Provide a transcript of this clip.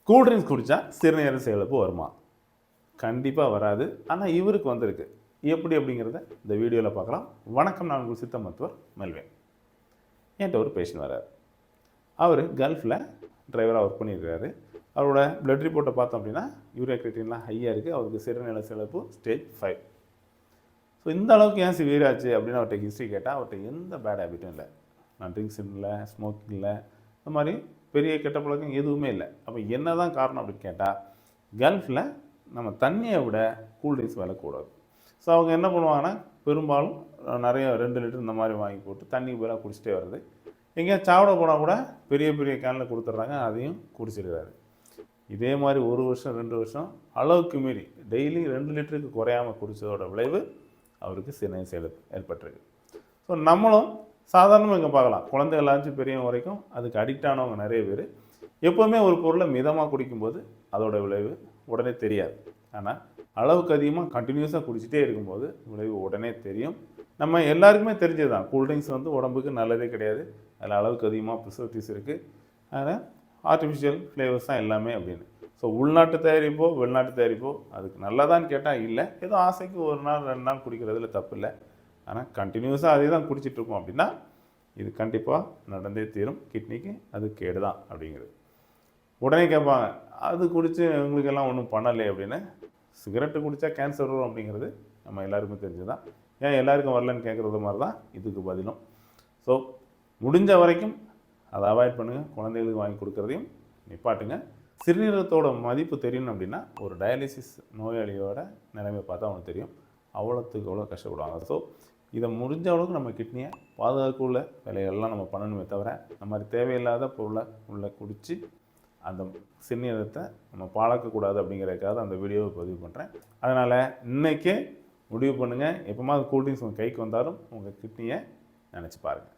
Cool drinks குடித்தா சிறுநீரக செயலிழப்பு வருமா? கண்டிப்பாக வராது. ஆனால் இவருக்கு வந்திருக்கு. எப்படி அப்படிங்கிறத இந்த வீடியோவில் பார்க்கலாம். வணக்கம், நான் உங்கள் சித்த மருத்துவர் மெல்வின். என்கிட்ட ஒரு பேஷண்ட் வரார். அவர் கல்ஃபில் டிரைவராக ஒர்க் பண்ணியிருக்காரு. அவரோட பிளட் ரிப்போர்ட்டை பார்த்தோம் அப்படின்னா யூரியா கிரிட்டின்லாம் ஹையாக இருக்குது. அவருக்கு சிறுநீரக செயலிழப்பு ஸ்டேஜ் 5. ஸோ இந்த அளவுக்கு ஏன் சிவியர் ஆச்சு அப்படின்னு அவர்கிட்ட ஹிஸ்ட்ரி கேட்டால் அவர்கிட்ட எந்த பேட் ஹேபிட்டும் இல்லை. நான் ட்ரிங்க்ஸ் இல்லை, ஸ்மோக்கிங் இல்லை, இந்த மாதிரி பெரிய கெட்ட பழக்கம் எதுவுமே இல்லை. அப்போ என்ன தான் காரணம் அப்படின்னு கேட்டால், கல்ஃபில் நம்ம தண்ணியை விட கூல்ட்ரிங்க்ஸ் விலை கூடாது. ஸோ அவங்க என்ன பண்ணுவாங்கன்னா பெரும்பாலும் நிறைய 2 லிட்டர் இந்த மாதிரி வாங்கி போட்டு தண்ணி பேராக குடிச்சிட்டே வருது. எங்கேயா சாப்பிட போனால் கூட பெரிய பெரிய கேனில் கொடுத்துட்றாங்க, அதையும் குடிச்சிடுறாரு. இதே மாதிரி 1 வருஷம் 2 வருஷம் அளவுக்கு மீறி டெய்லி 2 லிட்டருக்கு குறையாமல் குடித்ததோட விளைவு அவருக்கு சிறுநீரக செயலிழப்பு ஏற்பட்டிருக்கு. ஸோ நம்மளும் சாதாரணமாக இங்கே பார்க்கலாம், குழந்தைகளாச்சும் பெரியவங்க வரைக்கும் அதுக்கு அடிக்ட் ஆனவங்க நிறைய பேர். எப்போவுமே ஒரு பொருளை மிதமாக குடிக்கும்போது அதோட விளைவு உடனே தெரியாது. ஆனால் அளவுக்கு அதிகமாக கண்டினியூஸாக குடிச்சிட்டே இருக்கும்போது விளைவு உடனே தெரியும். நம்ம எல்லாருக்குமே தெரிஞ்சது தான், கூல்ட்ரிங்க்ஸ் வந்து உடம்புக்கு நல்லதே கிடையாது. அதில் அளவுக்கு அதிகமாக ப்ரிசர்வேட்டிவ்ஸ் இருக்குது, அதில் ஆர்டிஃபிஷியல் ஃப்ளேவர்ஸ் தான் எல்லாமே அப்படின்னு. ஸோ உள்நாட்டு தயாரிப்போ வெளிநாட்டு தயாரிப்போ அதுக்கு நல்லதான்னு கேட்டால் இல்லை. ஏதோ ஆசைக்கு 1 நாள் 2 நாள் குடிக்கிறதுல தப்பு இல்லை. ஆனால் கண்டினியூஸாக அதே தான் குடிச்சிட்ருக்கோம் அப்படின்னா இது கண்டிப்பாக நடந்தே தீரும். கிட்னிக்கு அது கேடு தான் அப்படிங்கிறது. உடனே கேட்பாங்க, அது குடித்து உங்களுக்கெல்லாம் ஒன்றும் பண்ணலை அப்படின்னு. சிகரெட்டு குடித்தா கேன்சர் வரும் அப்படிங்கிறது நம்ம எல்லாருக்குமே தெரிஞ்சு தான். ஏன் எல்லாருக்கும் வரலன்னு கேட்குறது மாதிரி தான் இதுக்கு பதிலும். ஸோ முடிஞ்ச வரைக்கும் அதை அவாய்ட் பண்ணுங்கள். குழந்தைகளுக்கு வாங்கி கொடுக்குறதையும் நிப்பாட்டுங்க. சிறுநீரகத்தோட மதிப்பு தெரியணும் அப்படின்னா ஒரு டயாலிசிஸ் நோயாளியோட நிலைமை பார்த்தா அவனுக்கு தெரியும், அவ்வளோத்துக்கு அவ்வளோ கஷ்டப்படுவாங்க. ஸோ இதை முடிஞ்ச அளவுக்கு நம்ம கிட்னியை பாதுகாக்கவுள்ள வேலைகள்லாம் நம்ம பண்ணணுமே தவிர இந்த மாதிரி தேவையில்லாத பொருளை உள்ளே குடித்து அந்த சிறுநீரகத்தை நம்ம பாழாக்கக்கூடாது அப்படிங்கிறதுக்காக அந்த வீடியோவை பதிவு பண்ணுறேன். அதனால் இன்றைக்கே முடிவு பண்ணுங்கள், எப்போமாவது கூல்ட்ரிங்க்ஸ் உங்கள் கைக்கு வந்தாலும் உங்கள் கிட்னியை நினச்சி பாருங்கள்.